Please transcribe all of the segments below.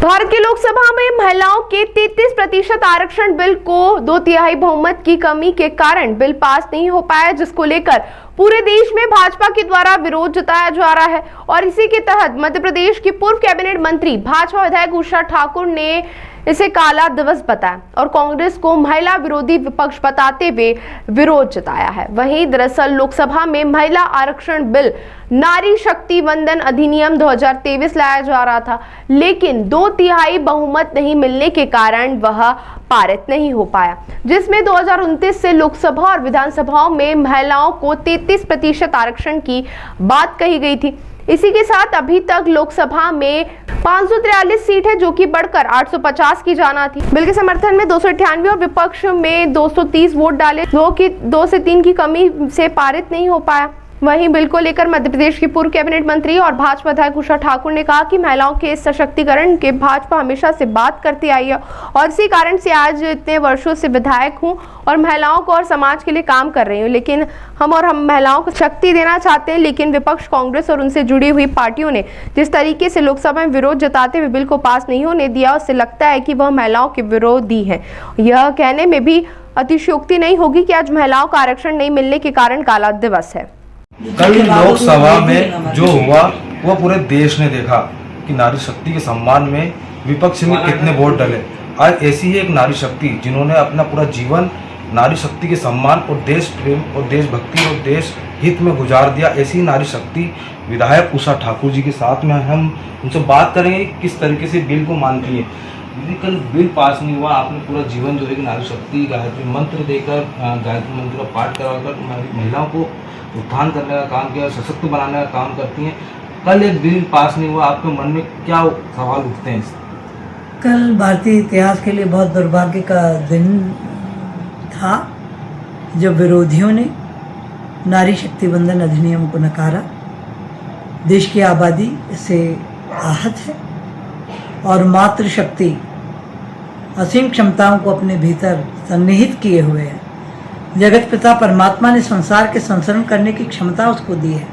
भारत की लोकसभा में महिलाओं के 33% आरक्षण बिल को 2/3 बहुमत की कमी के कारण बिल पास नहीं हो पाया, जिसको लेकर पूरे देश में भाजपा के द्वारा विरोध जताया जा रहा है। और इसी के तहत मध्य प्रदेश की पूर्व कैबिनेट मंत्री भाजपा विधायक उषा ठाकुर ने इसे काला दिवस बताया और कांग्रेस को महिला विरोधी विपक्ष बताते हुए विरोध जताया है। वहीं दरअसल लोकसभा में महिला आरक्षण बिल नारी शक्ति वंदन अधिनियम 2023 लाया जा रहा था, लेकिन 2/3 बहुमत नहीं मिलने के कारण वह पारित नहीं हो पाया, जिसमें 2029 से लोकसभा और विधानसभाओं में महिलाओं को 33% आरक्षण की बात कही गई थी। इसी के साथ अभी तक लोकसभा में 543 सीट है, जो कि बढ़कर 850 की जाना थी। बिल के समर्थन में 298 और विपक्ष में 230 वोट डाले, जो कि 2 से 3 की कमी से पारित नहीं हो पाया। वहीं बिल को लेकर मध्य प्रदेश की पूर्व कैबिनेट मंत्री और भाजपा विधायक उषा ठाकुर ने कहा कि महिलाओं के सशक्तिकरण के भाजपा हमेशा से बात करती आई है और इसी कारण से आज इतने वर्षों से विधायक हूं और महिलाओं को और समाज के लिए काम कर रही हूं। लेकिन हम महिलाओं को शक्ति देना चाहते हैं, लेकिन विपक्ष कांग्रेस और उनसे जुड़ी हुई पार्टियों ने जिस तरीके से लोकसभा में विरोध जताते हुए बिल को पास नहीं होने दिया, उससे लगता है कि वह महिलाओं के विरोधी है। यह कहने में भी अतिशयोक्ति नहीं होगी कि आज महिलाओं का आरक्षण नहीं मिलने के कारण काला दिवस है। कल लोकसभा में जो हुआ वह पूरे देश ने देखा कि नारी शक्ति के सम्मान में विपक्ष ने कितने वोट डले। आज ऐसी ही एक नारी शक्ति जिन्होंने अपना पूरा जीवन नारी शक्ति के सम्मान और देश प्रेम और देशभक्ति और देश हित में गुजार दिया, ऐसी नारी शक्ति विधायक उषा ठाकुर जी के साथ में हम उनसे बात करेंगे किस तरीके से बिल को मानती है। यदि कल बिल पास नहीं हुआ, आपने पूरा जीवन जो है नारी शक्ति गायत्री मंत्र देकर गायत्री मंत्र का पाठ करवाकर महिलाओं को उत्थान करने का काम किया, सशक्त बनाने का काम करती हैं। कल एक बिल पास नहीं हुआ, आपके मन में क्या सवाल उठते हैं? कल भारतीय इतिहास के लिए बहुत दुर्भाग्य का दिन था जब विरोधियों ने नारी शक्ति वंदन अधिनियम को नकारा। देश की आबादी इससे आहत है और मातृशक्ति असीम क्षमताओं को अपने भीतर सन्निहित किए हुए है। जगत पिता परमात्मा ने संसार के संसरण करने की क्षमता उसको दी है।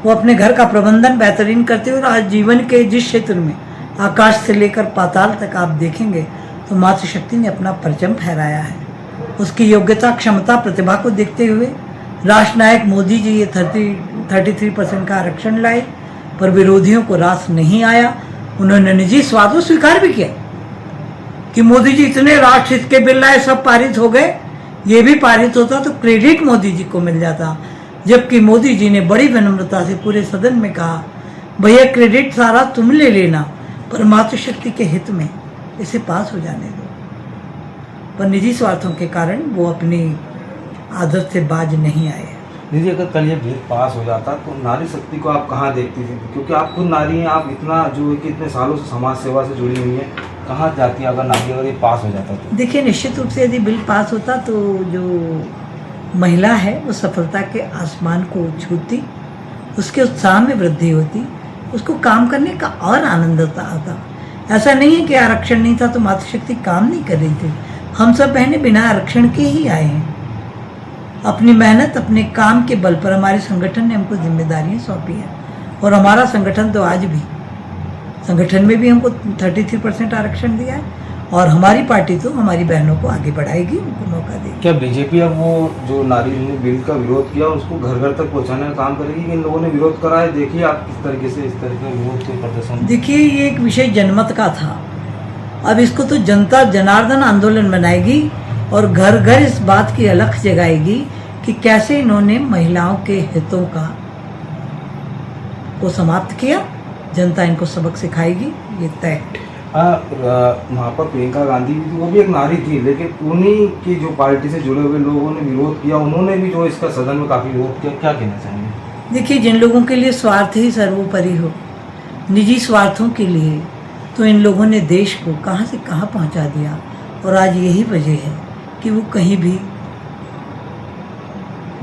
वो अपने घर का प्रबंधन बेहतरीन करते हुए आज जीवन के जिस क्षेत्र में आकाश से लेकर पाताल तक आप देखेंगे तो मातृशक्ति ने अपना परचम फहराया है। उसकी योग्यता, क्षमता, प्रतिभा को देखते हुए राष्ट्रनायक मोदी जी ये 33% का आरक्षण लाए, पर विरोधियों को रास नहीं आया। उन्होंने निजी स्वाद स्वीकार भी किया कि मोदी जी इतने राष्ट्रहित के बिल लाए, सब पारित हो गए। ये भी पारित होता तो क्रेडिट मोदी जी को मिल जाता, जबकि मोदी जी ने बड़ी विनम्रता से पूरे सदन में कहा, भैया क्रेडिट सारा तुम ले लेना, पर मातृशक्ति के हित में इसे पास हो जाने दो। पर निजी स्वार्थों के कारण वो अपनी आदत से बाज नहीं आए। दीदी, अगर कल ये बिल पास हो जाता तो नारी शक्ति को आप कहाँ देखती थी? क्योंकि आप खुद नारी हैं, आप इतना जो है कि इतने सालों से समाज सेवा से जुड़ी हुई है, कहाँ जाती है अगर ये पास हो जाता तो? देखिए, निश्चित रूप से यदि बिल पास होता तो जो महिला है वो सफलता के आसमान को छूती, उसके उत्साह में वृद्धि होती, उसको काम करने का और आनंद आता। ऐसा नहीं है कि आरक्षण नहीं था तो मातृशक्ति काम नहीं कर रही थी। हम सब बहनें बिना आरक्षण के ही आए हैं। अपनी मेहनत, अपने काम के बल पर हमारे संगठन ने हमको जिम्मेदारियां सौंपी है और हमारा संगठन तो आज भी, संगठन में भी हमको 33% आरक्षण दिया है और हमारी पार्टी तो हमारी बहनों को आगे बढ़ाएगी, उनको मौका देगी। क्या बीजेपी अब वो जो नारी ने बिल का विरोध किया उसको घर घर तक पहुंचाने का काम करेगी? इन लोगों ने विरोध करा है, देखिए आप किस तरीके से इस तरह के विरोध के प्रदर्शन। देखिए, ये एक विषय जनमत का था, अब इसको तो जनता जनार्दन आंदोलन बनाएगी और घर घर इस बात की अलख जगाएगी कि कैसे इन्होंने महिलाओं के हितों को समाप्त किया। जनता इनको सबक सिखाएगी, ये तय। वहाँ पर प्रियंका गांधी भी थी, वो भी एक नारी थी, लेकिन उन्हीं की जो पार्टी से जुड़े हुए लोगों ने विरोध किया, उन्होंने भी जो इसका सदन में काफ़ी विरोध किया। क्या कहना चाहेंगे? देखिए, जिन लोगों के लिए स्वार्थ ही सर्वोपरि हो, निजी स्वार्थों के लिए, तो इन लोगों ने देश को कहाँ से कहाँ पहुँचा दिया और आज यही वजह है कि वो कहीं भी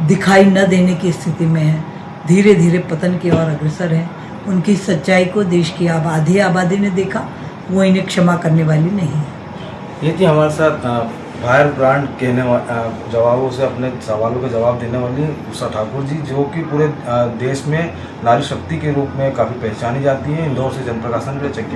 दिखाई न देने की स्थिति में है, धीरे धीरे पतन की ओर अग्रसर है। उनकी सच्चाई को देश की आबादी ने देखा, वो इन्हें क्षमा करने वाली नहीं है। ये थी हमारे साथ फायर ब्रांड कहने जवाबों से अपने सवालों के जवाब देने वाली उषा ठाकुर जी, जो कि पूरे देश में नारी शक्ति के रूप में काफ़ी पहचानी जाती है। इंदौर से जन प्रकाशन के लिए चक्की।